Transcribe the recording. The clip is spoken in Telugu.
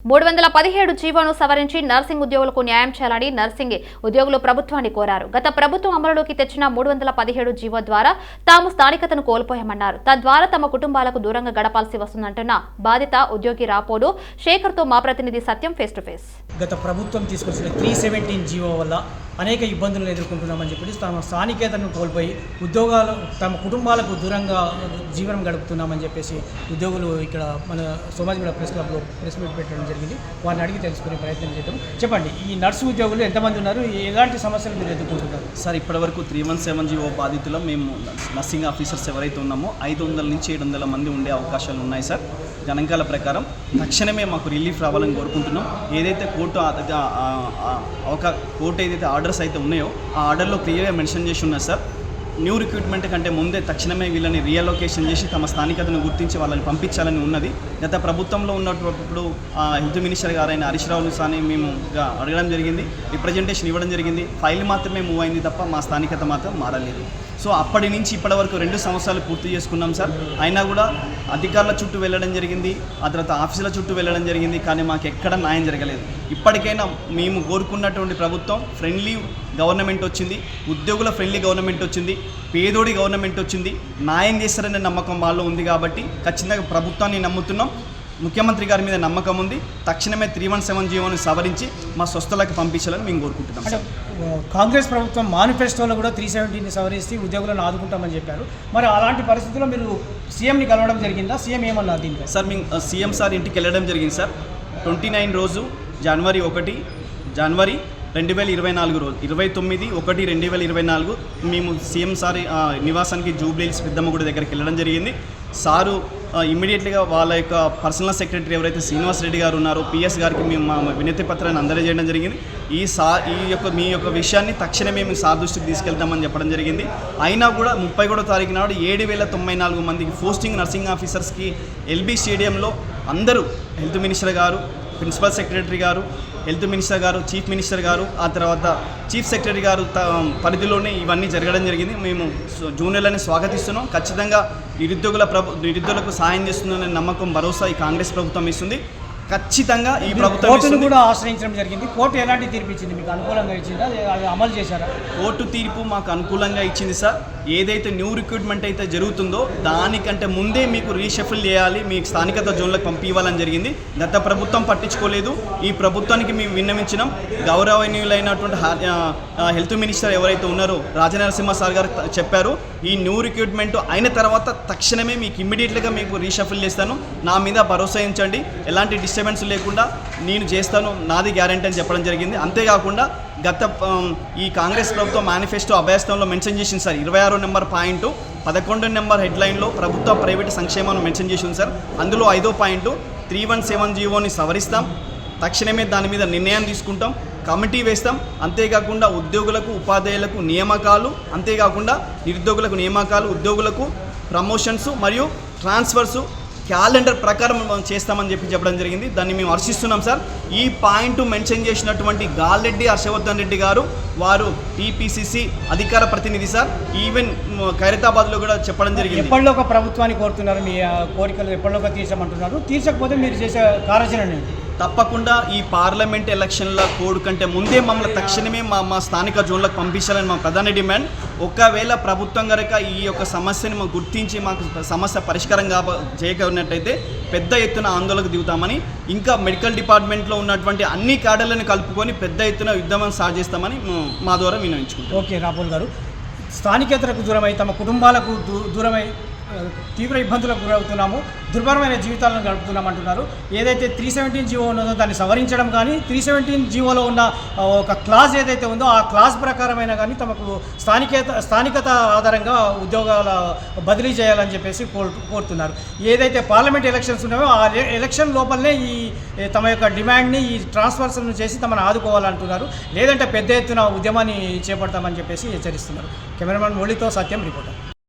317 జీవోను సవరించి నర్సింగ్ ఉద్యోగులకు న్యాయం చేయాలని నర్సింగ్ ఉద్యోగులు ప్రభుత్వాన్ని కోరారు. గత ప్రభుత్వం అమలులోకి తెచ్చిన 317 జీవో ద్వారా తాము స్థానికతను కోల్పోయామన్నారు. తద్వారా తమ కుటుంబాలకు దూరంగా గడపాల్సి వస్తుందంటున్న బాధిత ఉద్యోగి రాపోడు శేఖర్తో మా ప్రతినిధి సత్యం ఫేస్ టు ఫేస్. గత ప్రభుత్వం తీసుకొచ్చిన 317 జీవో వల్ల అనేక ఇబ్బందులను ఎదుర్కొంటున్నామని చెప్పి తమ స్థానికతను కోల్పోయి ఉద్యోగాలు తమ కుటుంబాలకు దూరంగా జీవనం గడుపుతున్నామని చెప్పేసి ఉద్యోగులు ఇక్కడ మన సోమాజిగూడ ప్రెస్ క్లబ్లో ప్రెస్ మీట్ పెట్టడం జరిగింది. వారిని అడిగి తెలుసుకునే ప్రయత్నం చేద్దాం. చెప్పండి, ఈ నర్సు ఉద్యోగులు ఎంతమంది ఉన్నారు, ఎలాంటి సమస్యలు మీరు ఎదుర్కొంటున్నారు? సార్, ఇప్పటివరకు 317 జీవో బాధితులు మేము నర్సింగ్ ఆఫీసర్స్ ఎవరైతే ఉన్నామో 500 నుంచి 700 మంది ఉండే అవకాశాలు ఉన్నాయి సార్. గణాంకాల ప్రకారం తక్షణమే మాకు రిలీఫ్ రావాలని కోరుకుంటున్నాం. ఏదైతే కోర్టు ఏదైతే ఆర్డర్స్ అయితే ఉన్నాయో ఆ ఆర్డర్లో క్లియర్గా మెన్షన్ చేసి ఉన్నారు సార్. న్యూ రిక్రూట్మెంట్ కంటే ముందే తక్షణమే వీళ్ళని రీఅలొకేషన్ చేసి తమ స్థానికతను గుర్తించి వాళ్ళని పంపించాలని ఉన్నది. గత ప్రభుత్వంలో ఉన్నప్పుడు హెల్త్ మినిస్టర్ గారైన హరీష్ రావు సాని మేము అడగడం జరిగింది, రిప్రజెంటేషన్ ఇవ్వడం జరిగింది. ఫైల్ మాత్రమే మూవ్ అయింది తప్ప మా స్థానికత మాత్రం మారలేదు. సో అప్పటి నుంచి ఇప్పటి వరకు 2 సంవత్సరాలు పూర్తి చేసుకున్నాం సార్. అయినా కూడా అధికారుల చుట్టూ వెళ్ళడం జరిగింది, ఆ తర్వాత ఆఫీసుల చుట్టూ వెళ్ళడం జరిగింది, కానీ మాకు ఎక్కడ న్యాయం జరగలేదు. ఇప్పటికైనా మేము కోరుకున్నటువంటి ప్రభుత్వం ఫ్రెండ్లీ గవర్నమెంట్ వచ్చింది, ఉద్యోగుల ఫ్రెండ్లీ గవర్నమెంట్ వచ్చింది, పేదోడి గవర్నమెంట్ వచ్చింది, న్యాయం చేస్తారనే నమ్మకం వాళ్ళు ఉంది. కాబట్టి ఖచ్చితంగా ప్రభుత్వాన్ని నమ్ముతున్నాం, ముఖ్యమంత్రి గారి మీద నమ్మకం ఉంది. తక్షణమే 317 జీవోని సవరించి మా స్వస్థలకు పంపించాలని మేము కోరుకుంటున్నాం. కాంగ్రెస్ ప్రభుత్వం మేనిఫెస్టోలో కూడా 317ని సవరిస్తే ఉద్యోగులను ఆదుకుంటామని చెప్పారు. మరి అలాంటి పరిస్థితుల్లో మీరు సీఎంని కలవడం జరిగిందా? సీఎం ఏమన్నారు దీనికి? సార్, మేము సీఎం సార్ ఇంటికి వెళ్ళడం జరిగింది సార్. 29 రోజు జనవరి 2024 రోజు 29/1/2024 మేము సీఎం సార్ నివాసానికి జూబ్లీహిల్స్ పెద్దమ్మగుడి దగ్గరికి వెళ్ళడం జరిగింది. సారు ఇమ్మీడియట్లీగా వాళ్ళ యొక్క పర్సనల్ సెక్రటరీ ఎవరైతే శ్రీనివాస్ రెడ్డి గారు ఉన్నారో పిఎస్ గారికి మేము మా వినతి పత్రాన్ని అందజేయడం జరిగింది. మీ యొక్క విషయాన్ని తక్షణమే మేము సార్ దృష్టికి తీసుకెళ్తామని చెప్పడం జరిగింది. అయినా కూడా 31వ తారీఖు నాడు 7,094 మందికి పోస్టింగ్ నర్సింగ్ ఆఫీసర్స్కి ఎల్బీ స్టేడియంలో అందరూ హెల్త్ మినిస్టర్ గారు, ప్రిన్సిపల్ సెక్రటరీ గారు, హెల్త్ మినిస్టర్ గారు, చీఫ్ మినిస్టర్ గారు, ఆ తర్వాత చీఫ్ సెక్రటరీ గారు పరిధిలోనే ఇవన్నీ జరగడం జరిగింది. మేము జూనియర్లని స్వాగతిస్తున్నాం. ఖచ్చితంగా నిరుద్యోగులకు సాయం చేస్తుందనే నమ్మకం, భరోసా ఈ కాంగ్రెస్ ప్రభుత్వం ఇస్తుంది. ఖచ్చితంగా ఈ ప్రభుత్వం కోర్టును కూడా ఆశ్రయించడం జరిగింది. కోర్టు ఎలాంటి తీర్పు ఇచ్చింది? మీకు అనుకూలంగా ఇచ్చిందా? అది అమలు చేశారా? కోర్టు తీర్పు మాకు అనుకూలంగా ఇచ్చింది సార్. ఏదైతే న్యూ రిక్రూట్మెంట్ అయితే జరుగుతుందో దానికంటే ముందే మీకు రీషఫిల్ చేయాలి, మీకు స్థానికత జోన్లకు పంపివ్వాలని జరిగింది. గత ప్రభుత్వం పట్టించుకోలేదు. ఈ ప్రభుత్వానికి మేము విన్నవించినాం. గౌరవనీయులైనటువంటి హెల్త్ మినిస్టర్ ఎవరైతే ఉన్నారో రాజనరసింహ సార్ గారు చెప్పారు, ఈ న్యూ రిక్రూట్మెంట్ అయిన తర్వాత తక్షణమే మీకు ఇమ్మీడియట్గా మీకు రీషఫిల్ చేస్తాను, నా మీద భరోసా ఉంచండి, ఎలాంటి డిస్టర్బెన్స్ లేకుండా నేను చేస్తాను, నాది గ్యారెంటీ అని చెప్పడం జరిగింది. అంతేకాకుండా ఈ కాంగ్రెస్ ప్రభుత్వం మేనిఫెస్టో అభ్యాసంలో మెన్షన్ చేసింది సార్. 26వ నెంబర్ పాయింట్ 11వ నెంబర్ హెడ్లైన్లో ప్రభుత్వ ప్రైవేటు సంక్షేమాన్ని మెన్షన్ చేసింది సార్. అందులో 5వ పాయింట్ 317 జీవోని సవరిస్తాం, తక్షణమే దాని మీద నిర్ణయం తీసుకుంటాం, కమిటీ వేస్తాం. అంతేకాకుండా ఉద్యోగులకు, ఉపాధ్యాయులకు నియామకాలు, అంతేకాకుండా నిరుద్యోగులకు నియామకాలు, ఉద్యోగులకు ప్రమోషన్స్ మరియు ట్రాన్స్ఫర్సు క్యాలెండర్ ప్రకారం చేస్తామని చెప్పడం జరిగింది. దాన్ని మేము హర్షిస్తున్నాం సార్. ఈ పాయింట్ మెన్షన్ చేసినటువంటి గాల్రెడ్డి హర్షవర్ధన్ రెడ్డి గారు, వారు టీపీసీసీ అధికార ప్రతినిధి సార్. ఈవెన్ ఖైరతాబాద్లో కూడా చెప్పడం జరిగింది. ఎప్పటిలోగా ప్రభుత్వాన్ని కోరుతున్నారు, మీ కోరికలు ఎప్పటిలోగా తీర్చమంటున్నారు? తీర్చకపోతే మీరు చేసే కార్యాచరణ? తప్పకుండా ఈ పార్లమెంట్ ఎలక్షన్ల కోడ్ కంటే ముందే మమ్మల్ని తక్షణమే మా స్థానిక జోన్లకు పంపించాలని మా ప్రధాన డిమాండ్. ఒకవేళ ప్రభుత్వం కనుక ఈ యొక్క సమస్యని మాకు గుర్తించి మాకు సమస్య పరిష్కారం చేయకపోయినట్టయితే పెద్ద ఎత్తున ఆందోళనకు దిగుతామని, ఇంకా మెడికల్ డిపార్ట్మెంట్లో ఉన్నటువంటి అన్ని క్యాడర్లను కలుపుకొని పెద్ద ఎత్తున యుద్ధం సాగు చేస్తామని మా ద్వారా విన్నవించుకుంటాం. ఓకే రాహుల్ గారు, స్థానికేతరకు దూరమై తమ కుటుంబాలకు దూరమై తీవ్ర ఇబ్బందులకు గురవుతున్నాము, దుర్భరమైన జీవితాలను గడుపుతున్నామంటున్నారు. ఏదైతే 317 జీవో ఉన్నదో దాన్ని సవరించడం కానీ, 317 జీవోలో ఉన్న ఒక క్లాజ్ ఏదైతే ఉందో ఆ క్లాజ్ ప్రకారమైనా కానీ తమకు స్థానికత ఆధారంగా ఉద్యోగాల బదిలీ చేయాలని చెప్పేసి కోరుతున్నారు. ఏదైతే పార్లమెంట్ ఎలక్షన్స్ ఉన్నాయో ఆ ఎలక్షన్ లోపలనే ఈ తమ యొక్క డిమాండ్ని, ఈ ట్రాన్స్ఫర్స్ను చేసి తమను ఆదుకోవాలంటున్నారు. లేదంటే పెద్ద ఎత్తున ఉద్యమాన్ని చేపడతామని చెప్పేసి హెచ్చరిస్తున్నారు. కెమెరామెన్ మురళితో సత్యం, రిపోర్టర్.